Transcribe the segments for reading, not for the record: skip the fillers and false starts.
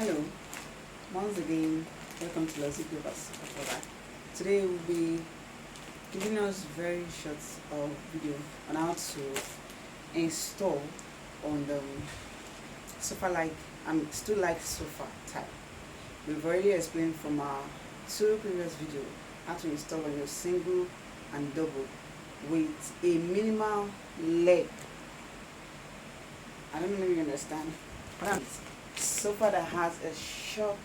Hello, once again, welcome to Lozy Givers. Today we'll be giving us very short video on how to install on the sofa stool like sofa type. We've already explained from our two previous videos how to install on your single and double with a minimal leg. I don't know if you understand. Sofa that has a short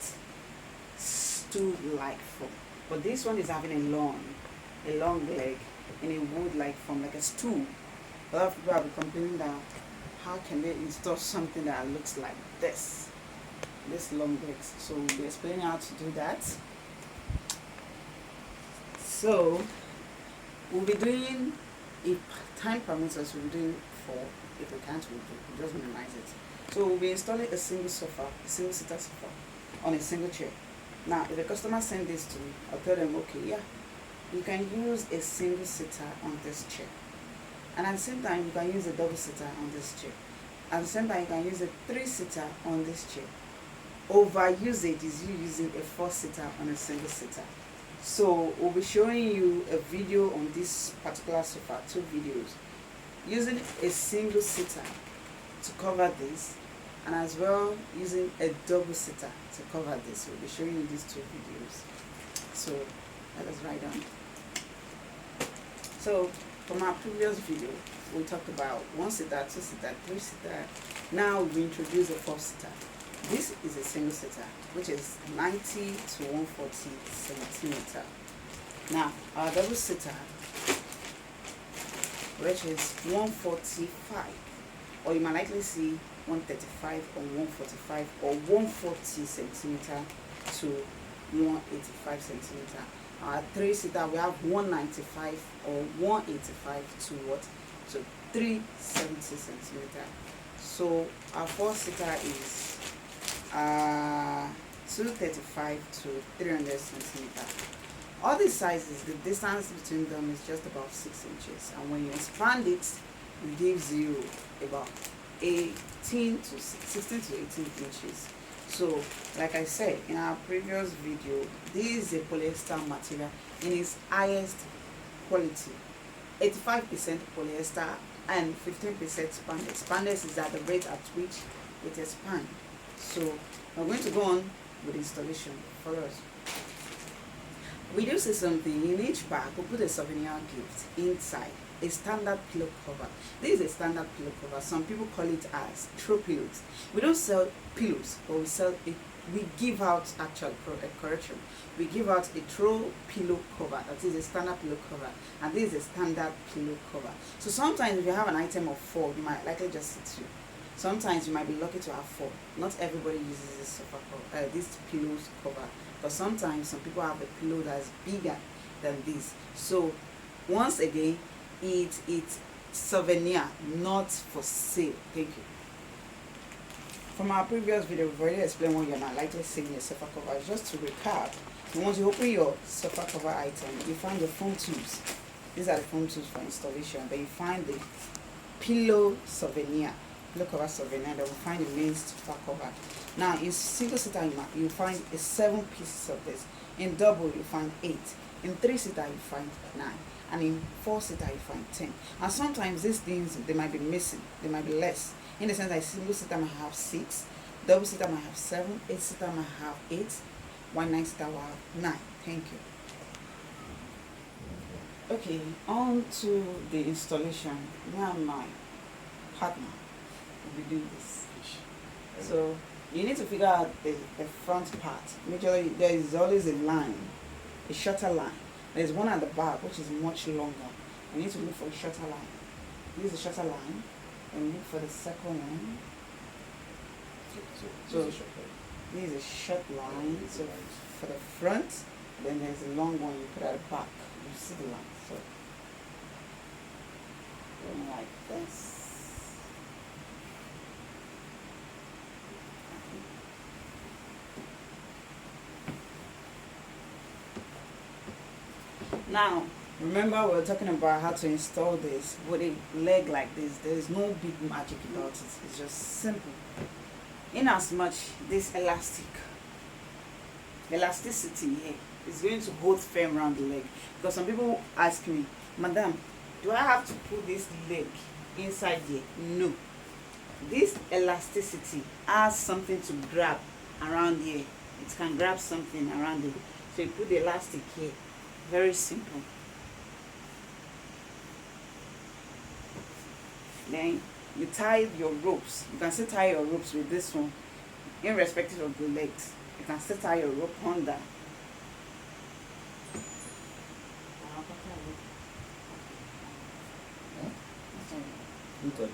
stool-like form, but this one is having a long leg in a wood-like form, like a stool. A lot of people have been complaining that how can they install something that looks like this long legs. So we'll be explaining how to do that. So we'll be doing, if time permits us, we'll be doing 4. If we can't, we'll just minimize it. So we'll be installing a single seater sofa on a single chair. Now, if the customer sends this to me, I'll tell them, okay, yeah, you can use a single seater on this chair. And at the same time, you can use a double seater on this chair. At the same time, you can use a 3-seater on this chair. Overusage is you using a 4-seater on a single seater. So we'll be showing you a video on this particular sofa, 2 videos, using a single seater to cover this, and as well using a double seater to cover this. We'll be showing you these 2 videos. So let us write down. So from our previous video, we talked about 1-seater, 2-seater, 3-seater. Now we introduce a 4-seater. This is a single seater, which is 90 to 140 centimeter. Now our double seater, which is 145, or you might likely see 135 or 145 or 140 centimeter to 185 centimeter. Our 3-seater, we have 195 or 185 to what? To 370 centimeter. So our 4-seater is 235 to 300 centimeter. All these sizes, the distance between them is just about 6 inches, and when you expand it, it gives you about 16 to 18 inches. So like I said in our previous video, this is a polyester material in its highest quality. 85% polyester and 15% spandex. Spandex is at the rate at which it expands. So we're going to go on with installation for us. We do say something in each bag. We'll put a souvenir gift inside. A standard pillow cover. This is a standard pillow cover. Some people call it as throw pillows. We don't sell pillows, but we give out correction. We give out a throw pillow cover. That is a standard pillow cover, and this is a standard pillow cover. So sometimes if you have an item of 4, you might likely just sit 2. Sometimes you might be lucky to have 4. Not everybody uses this sofa cover, this pillows cover, but sometimes some people have a pillow that's bigger than this. So once again, it's souvenir, not for sale. Thank you. From our previous video, we've already explained what you're not likely seeing in your sofa cover. Just to recap, once you open your sofa cover item, you find the foam tubes. These are the foam tubes for installation. Then you find the pillow cover souvenir. Then we find the main sofa cover. Now in single seater, you find 7 pieces of this. In double, you find 8. In 3-seater, you find 9. And in 4-seater, you find 10. And sometimes these things, they might be missing, they might be less. In the sense that single seater might have 6, double seater might have 7, 8-seater might have 8, while 9-seater will have 9. Thank you. Okay, on to the installation. Me and my partner will be doing this. So you need to figure out the front part. Make sure there is always a line, a shorter line. There's one at the back which is much longer. You need to look for a shorter line. Use a shorter line and look for the second one. So this is a short line. So for the front, then there's a long one you put at the back. You see the line. So going like this. Now, remember we were talking about how to install this with a leg like this. There is no big magic about it. It's just simple. in as much this elasticity here is going to hold firm around the leg. Because some people ask me, madam, do I have to put this leg inside here? No. This elasticity has something to grab around here. It can grab something around it. So you put the elastic here. Very simple. Then you tie your ropes. You can still tie your ropes with this one, irrespective of the legs. You can still tie your rope under. Okay.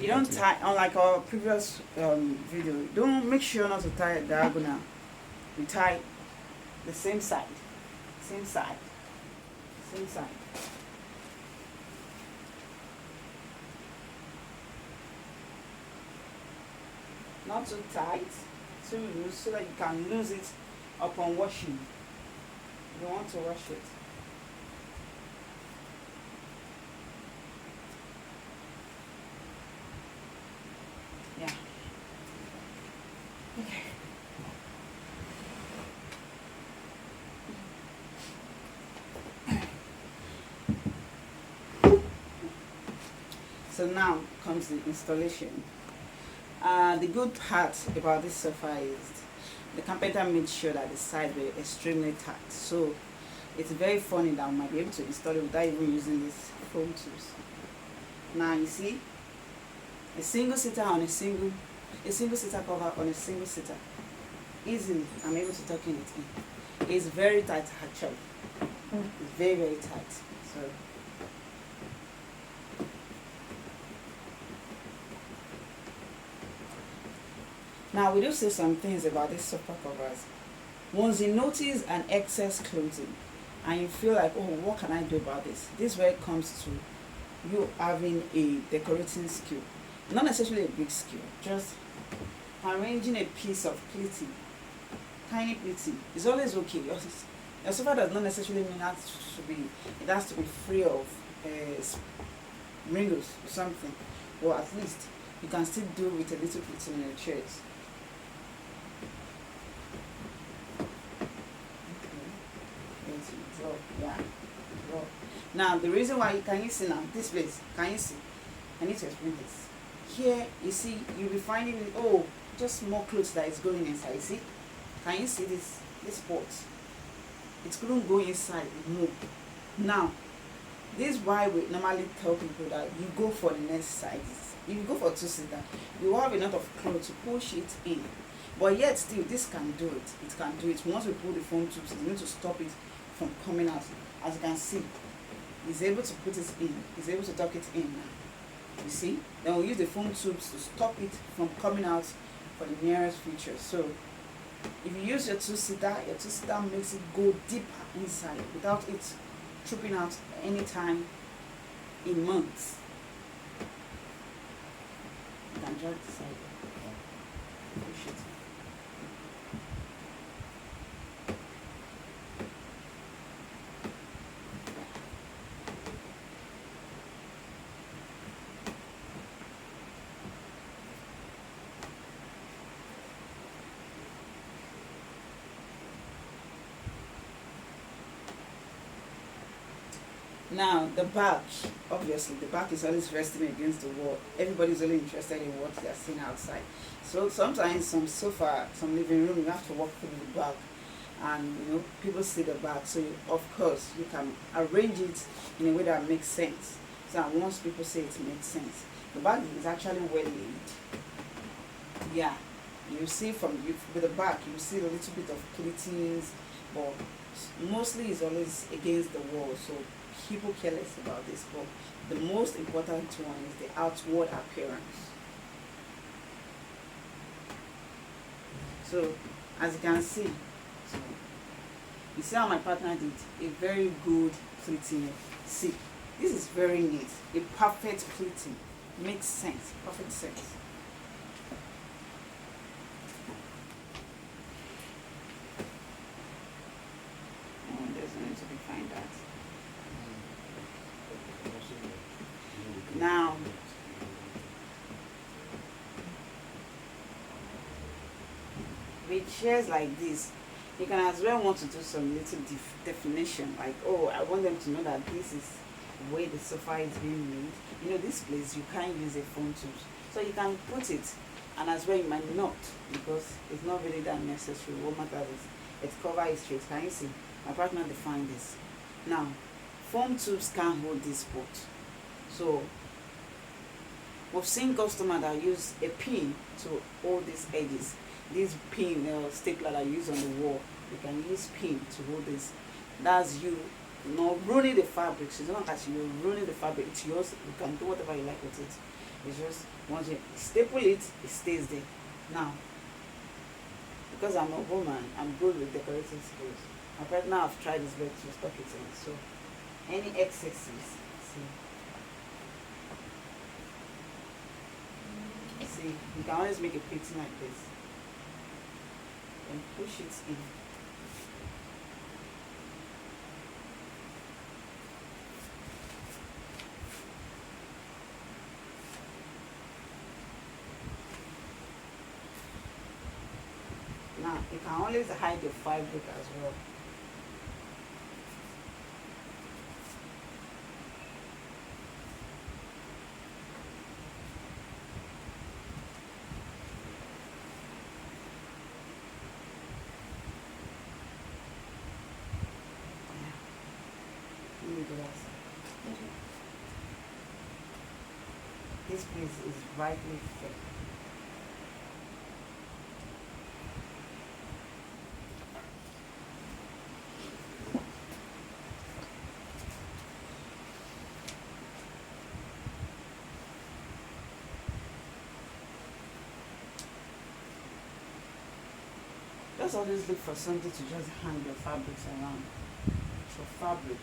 You don't tie, unlike our previous video, don't make sure not to tie a diagonal. You tie the same side, same side, same side. Not too tight, too loose, so that you can lose it upon washing. You don't want to wash it. Yeah. Okay. So now comes the installation. The good part about this sofa is the carpenter made sure that the sides were extremely tight. So it's very funny that we might be able to install it without even using these foam tools. Now you see, a single seater cover on a single seater. Easily, I'm able to tuck in it in. It's very tight actually. It's very, very tight. So now we do say some things about these sofa covers. Once you notice an excess clothing and you feel like, oh, what can I do about this? This is where it comes to you having a decorating skill. Not necessarily a big skill, just arranging a piece of pleating, tiny pleating. It's always okay. Your sofa does not necessarily mean it has to be free of wrinkles or something. Or at least you can still do with a little pleating in your chairs. Yeah. Now the reason why, can you see now this place? Can you see? I need to explain this. Here you see, you'll be finding it, oh, just more clothes that is going inside. See? Can you see this pot? It couldn't go inside, move. Now, this is why we normally tell people that you go for the next sizes. If you go for 2-seater, you will have enough of clothes to push it in. But yet still, this can do it. It can do it. Once we pull the foam tubes, it's going to stop it from coming out. As you can see, he's able to put it in. He's able to tuck it in now. You see? Then we'll use the foam tubes to stop it from coming out for the nearest future. So if you use your 2-seater, makes it go deeper inside without it trooping out anytime in months. You can drag the side. Push it. Now the back, obviously the back is always resting against the wall. Everybody's only interested in what they're seeing outside. So sometimes some sofa, some living room, you have to walk through the back, and people see the back. So of course you can arrange it in a way that makes sense. So once people say it makes sense, the back is actually well laid. Yeah, you see with the back, you see a little bit of pleatings, but mostly it's always against the wall. So people care less about this, but the most important one is the outward appearance. So as you can see, you see how my partner did a very good pleating. See, this is very neat. A perfect pleating. Makes sense. Perfect sense. I need to define that. Now, with chairs like this, you can as well want to do some little definition, like, oh, I want them to know that this is the way the sofa is being made. You know, this place you can't use a phone tools, so you can put it, and as well you might not, because it's not really that necessary. What matters is its cover is straight. Can you see? My partner defined this. Now, foam tubes can't hold this spot, so we've seen customers that use a pin to hold these edges. This pin stapler that you use on the wall, you can use pin to hold this. That's you not ruining the fabric. So it's not that you're ruining the fabric, it's yours. You can do whatever you like with it. It's just once you staple it, it stays there. Now, because I'm a woman, I'm good with decorating skills. My partner have tried his best to stock it in. So any excesses, see, you can always make a painting like this and push it in. Now, you can always hide your fabric as well. Let me do that. This place is rightly fit. Just always look for something to just hang your fabrics around. For fabric.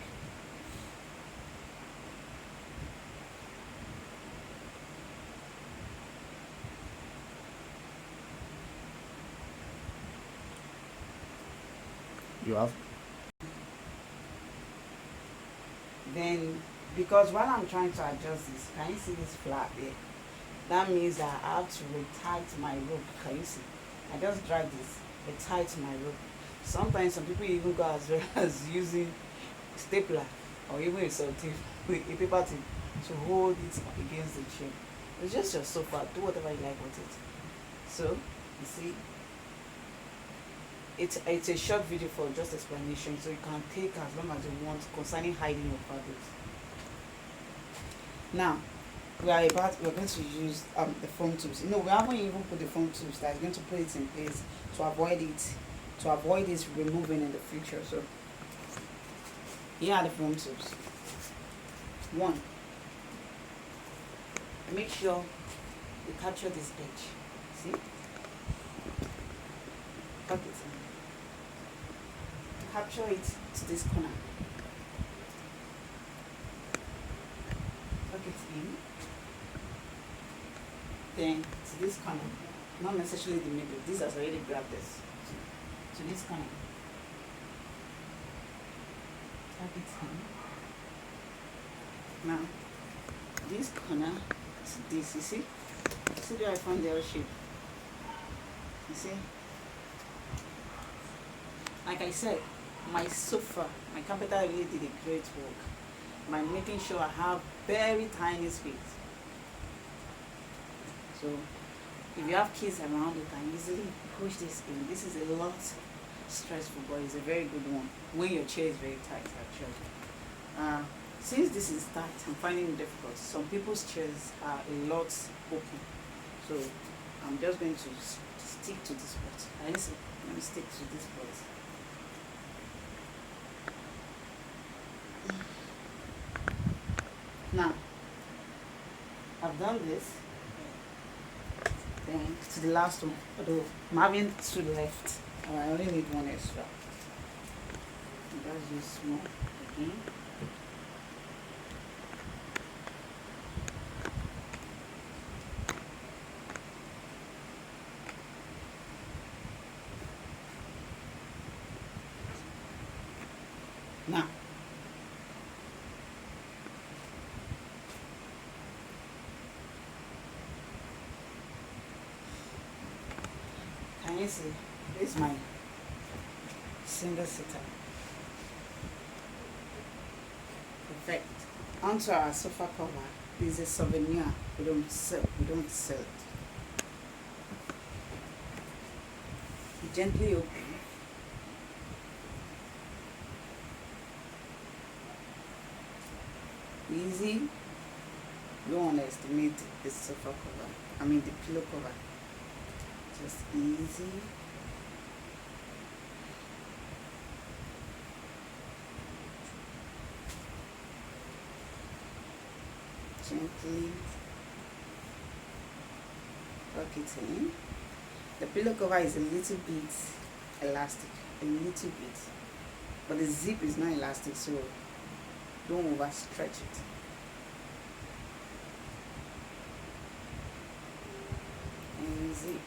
You have? Then, because while I'm trying to adjust this, can you see this flap there? That means that I have to retight my rope. Can you see? I just drag this, retight my rope. Sometimes some people even go as well as using stapler or even a sellotape, a paper tape to hold it against the chair. It's just your sofa. Do whatever you like with it. So, you see, it's a short video for just explanation, so you can take as long as you want concerning hiding your fabrics. Now, we're going to use the foam tubes. No, we haven't even put the foam tubes. That's going to put it in place to avoid it removing in the future. So here are the foam tubes. One, make sure you capture this edge. See? Tuck it in. Capture it to this corner. Tuck it in. Then to this corner. Not necessarily the middle. This has already grabbed this. To this corner. Tuck it in. Now, this corner to this, you see? See where I found the L shape? You see? Like I said, my sofa, my carpenter really did a great work by making sure I have very tiny space. So if you have kids around, you can easily push this in. This is a lot stressful, but it's a very good one when your chair is very tight actually. Since this is tight, I'm finding it difficult. Some people's chairs are a lot open. So I'm just going to stick to this part. Let me stick to this part. Now, I've done this. Then to the last one, although I'm having two left. I only need one extra. Just use small again. Now, can you see? This is my single seater. Perfect. Onto our sofa cover. This is a souvenir. We don't sell. We don't sell it. You gently open. Easy. Don't underestimate the sofa cover. I mean the pillow cover. Just easy. Gently tuck it in. The pillow cover is a little bit elastic, a little bit, but the zip is not elastic, so don't overstretch it. And zip.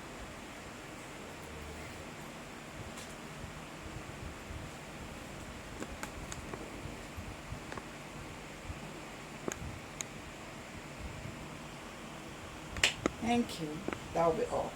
Thank you. That will be all.